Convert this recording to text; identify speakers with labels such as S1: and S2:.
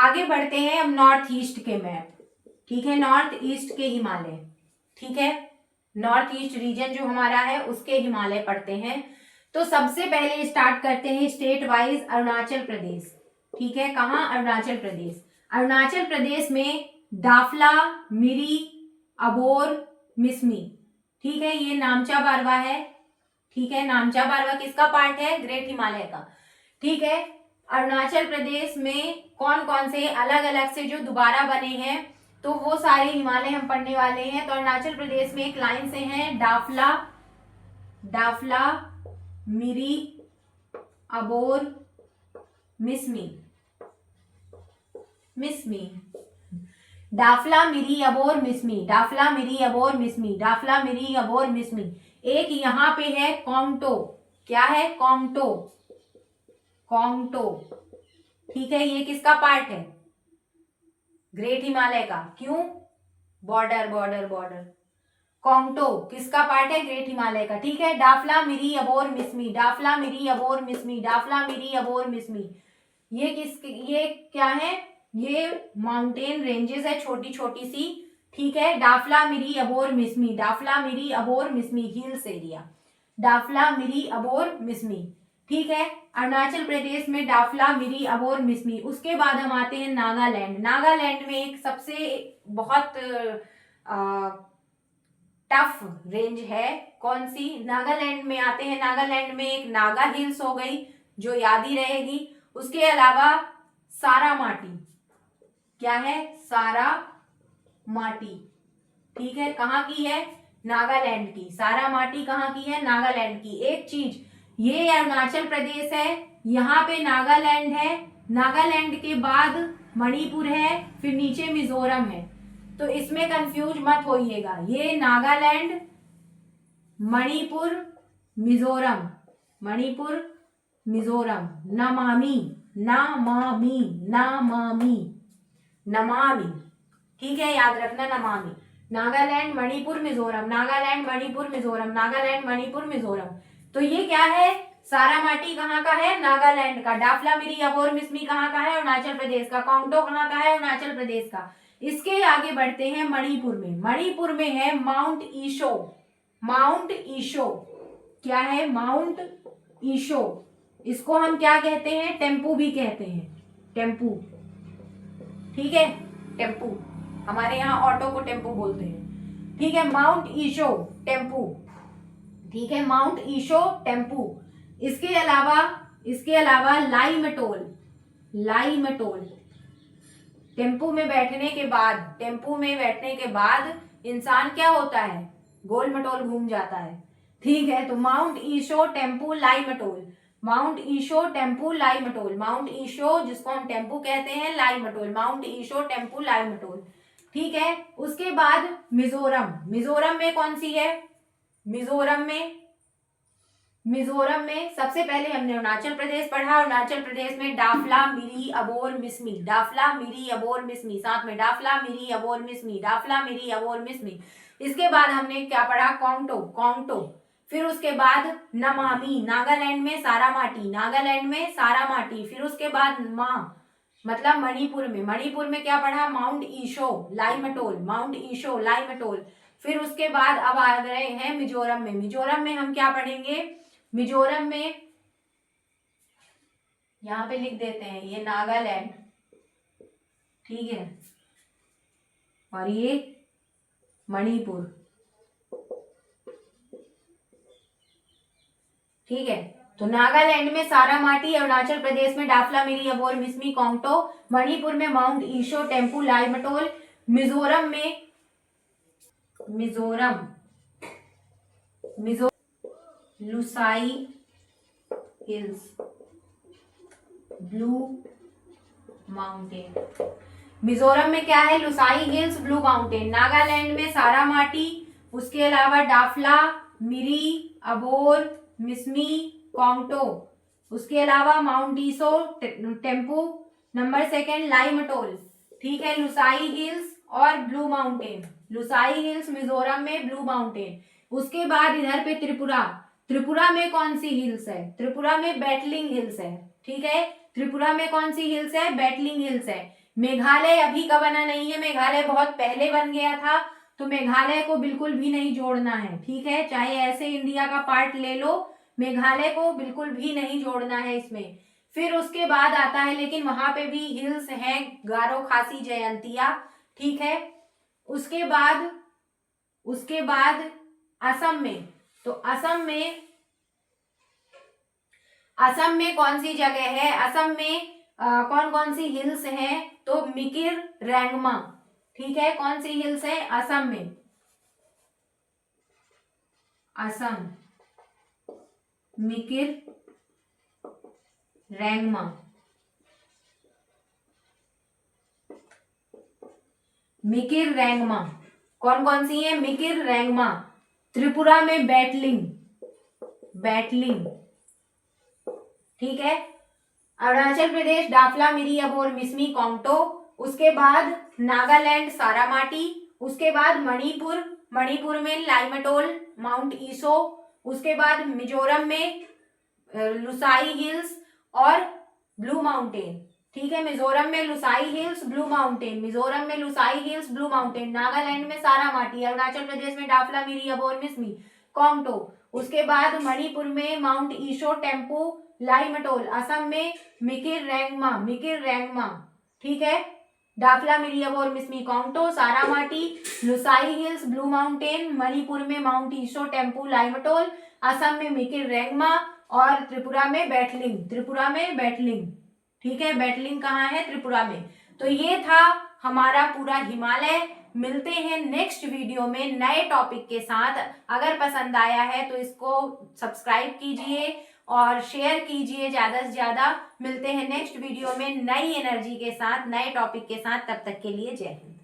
S1: आगे बढ़ते हैं हम नॉर्थ ईस्ट के मैप, ठीक है, नॉर्थ ईस्ट के हिमालय, ठीक है, नॉर्थ ईस्ट रीजन जो हमारा है उसके हिमालय पढ़ते हैं। तो सबसे पहले स्टार्ट करते हैं स्टेट वाइज अरुणाचल प्रदेश, ठीक है, कहाँ, अरुणाचल प्रदेश। अरुणाचल प्रदेश में दाफला, मिरी, अबोर, मिसमी, ठीक है, ये नामचा बारवा है, ठीक है, नामचा बारवा किसका पार्ट है, ग्रेट हिमालय का, ठीक है। अरुणाचल प्रदेश में कौन कौन से अलग अलग से जो दोबारा बने हैं तो वो सारे हिमालय हम पढ़ने वाले हैं। तो अरुणाचल प्रदेश में एक लाइन से हैं दाफला, दाफला, मिरी, अबोर, मिसमी, मिसमी, दाफला, मिरी, अबोर, मिसमी, दाफला, मिरी, अबोर, मिसमी, दाफला, मिरी, अबोर, मिसमी। एक यहाँ पे है कोंगटो, क्या है, कोंगटो, कोंगटो, ठीक है, ये किसका पार्ट है, ग्रेट हिमालय का, क्यों, बॉर्डर बॉर्डर बॉर्डर, कोंगटो किसका पार्ट है, ग्रेट हिमालय का, ठीक है। दाफला, मिरी, अबोर, मिसमी, दाफला, मिरी, अबोर, मिसमी, दाफला, मिरी, अबोर, मिसमी, ये क्या है, ये माउंटेन रेंजेस है छोटी छोटी सी, ठीक है। दाफला, मिरी, अबोर, मिसमी, दाफला, मिरी, अबोर, मिसमी, हिल्स एरिया, दाफला, मिरी, अबोर, मिसमी, ठीक है। अरुणाचल प्रदेश में दाफला, मिरी, अबोर, मिसमी। उसके बाद हम आते हैं नागालैंड। नागालैंड में एक सबसे बहुत टफ रेंज है, कौन सी, नागालैंड में आते हैं। नागालैंड में एक नागा हिल्स हो गई जो याद ही रहेगी, उसके अलावा सारा माटी, क्या है, सारा माटी, ठीक है, कहाँ की है, नागालैंड की, सारा माटी कहाँ की है, नागालैंड की। एक चीज, ये अरुणाचल प्रदेश है, यहाँ पे नागालैंड है, नागालैंड के बाद मणिपुर है, फिर नीचे मिजोरम है, तो इसमें कंफ्यूज मत होइएगा, ये नागालैंड, मणिपुर, मिजोरम, मणिपुर, मिजोरम, नमामि, नमामि, नमामि, नमामि, ठीक है, याद रखना, नमामि, नागालैंड, मणिपुर, मिजोरम, नागालैंड, मणिपुर, मिजोरम, नागालैंड, मणिपुर, मिजोरम। तो ये क्या है, सारा माटी कहाँ का है, नागालैंड का, दाफला, मिरी, अबोर, मिसमी कहाँ का है, अरुणाचल प्रदेश का, कोंगटो कहाँ का है, अरुणाचल प्रदेश का। इसके आगे बढ़ते हैं मणिपुर में। मणिपुर में है माउंट ईशो, माउंट ईशो, क्या है, माउंट ईशो, इसको हम क्या कहते हैं, टेम्पू भी कहते हैं, टेम्पू, ठीक है, टेम्पू, हमारे यहाँ ऑटो को टेम्पू बोलते हैं, ठीक है, माउंट ईशो, टेम्पू, ठीक है, माउंट ईशो, टेम्पू। इसके अलावा लाईमटोल, लाईमटोल, टेम्पू में बैठने के बाद इंसान क्या होता है, गोल मटोल घूम जाता है, ठीक है। तो mount Iso, Tempu, Laimatol, mount Iso, Tempu, Laimatol, mount Iso जिसको हम टेम्पू कहते हैं, लाईमटोल, माउंट ईशो, टेम्पू, लाईमटोल, ठीक है। उसके बाद मिजोरम, मिजोरम में कौन सी है, मिजोरम में सबसे पहले हमने अरुणाचल प्रदेश पढ़ा, अरुणाचल प्रदेश में दाफला, मिरी, अबोर, मिसमी, दाफला, मिरी, अबोर, मिसमी, साथ में दाफला, मिरी, अबोर, मिसमी, दाफला, मिरी, अबोर, मिसमी। इसके बाद हमने क्या पढ़ा, कोंगटो, कोंगटो, फिर उसके बाद नमामि, नागालैंड में सारा माटी, नागालैंड में सारा माटी, फिर उसके बाद मतलब मणिपुर में क्या पढ़ा, माउंट ईशो, लाईमटोल, माउंट ईशो, लाईमटोल। फिर उसके बाद अब आ गए हैं मिजोरम में। मिजोरम में हम क्या पढ़ेंगे, मिजोरम में यहां पे लिख देते हैं, ये नागालैंड, ठीक है, और ये मणिपुर, ठीक है। तो नागालैंड में सारा माटी, अरुणाचल प्रदेश में दाफला, मिरी, अबोर, मिसमी, कोंगटो, मणिपुर में mount Iso, Tempu, Laimatol, Mizoram Lushai hills, blue mountain. Mizoram में क्या है, Lushai hills, blue mountain. Nagaland में सारा माटी, उसके अलावा दाफला, मिरी, अबोर, मिसमी, कोंगटो, उसके अलावा mount Iso, tempo, number second लाईमटोल, ठीक है, लुसाई हिल्स और blue mountain, Lushai hills Mizoram में, ब्लू माउंटेन। उसके बाद इधर पे त्रिपुरा, त्रिपुरा में कौन सी हिल्स है, त्रिपुरा में बैटलिंग हिल्स है, ठीक है, त्रिपुरा में कौन सी हिल्स है, बैटलिंग हिल्स है। मेघालय अभी का बना नहीं है, मेघालय बहुत पहले बन गया था, तो मेघालय को बिल्कुल भी नहीं जोड़ना है, ठीक है, चाहे ऐसे इंडिया का पार्ट ले लो, मेघालय को बिल्कुल भी नहीं जोड़ना है इसमें। फिर उसके बाद आता है, लेकिन वहां पे भी हिल्स हैं, गारो खासी जयंतिया, ठीक है। उसके बाद असम में, तो असम में कौन सी जगह है, असम में कौन कौन सी हिल्स हैं, तो मिकिर रैंगमा, ठीक है, कौन सी हिल्स है असम में, असम मिकिर रैंगमा, मिकिर रैंगमा कौन कौन सी है, मिकिर रैंगमा। त्रिपुरा में बैटलिंग, ठीक है। अरुणाचल प्रदेश डाफला मिरी अबोर मिसमी कोंगटो। उसके बाद नागालैंड सारामाटी। उसके बाद मणिपुर में लाइमटोल माउंट ईसो। उसके बाद मिजोरम में लुसाई हिल्स और ब्लू माउंटेन, ठीक है, मिजोरम में Lushai hills blue mountain, Mizoram में Lushai hills blue mountain, Nagaland में सारामाटी, अरुणाचल प्रदेश में डाफला मिरी अबोर मिसमी कोंगटो। उसके बाद मणिपुर में माउंट ईशो टेम्पो लाइमटोल, असम में मिकिर रैंगमा, ठीक है, Dafla Miri Abor Mishmi Kangto, Saramati, Lushai hills blue mountain, Manipur में माउंट ईशो टेम्पू लाइमटोल, असम में मिकिर रैंगमा और त्रिपुरा में बैटलिंग, ठीक है, बैटलिंग कहाँ है, त्रिपुरा में। तो ये था हमारा पूरा हिमालय। मिलते हैं नेक्स्ट वीडियो में नए टॉपिक के साथ। अगर पसंद आया है तो इसको सब्सक्राइब कीजिए और शेयर कीजिए ज्यादा से ज्यादा। मिलते हैं नेक्स्ट वीडियो में नई एनर्जी के साथ, नए टॉपिक के साथ। तब तक के लिए जय हिंद।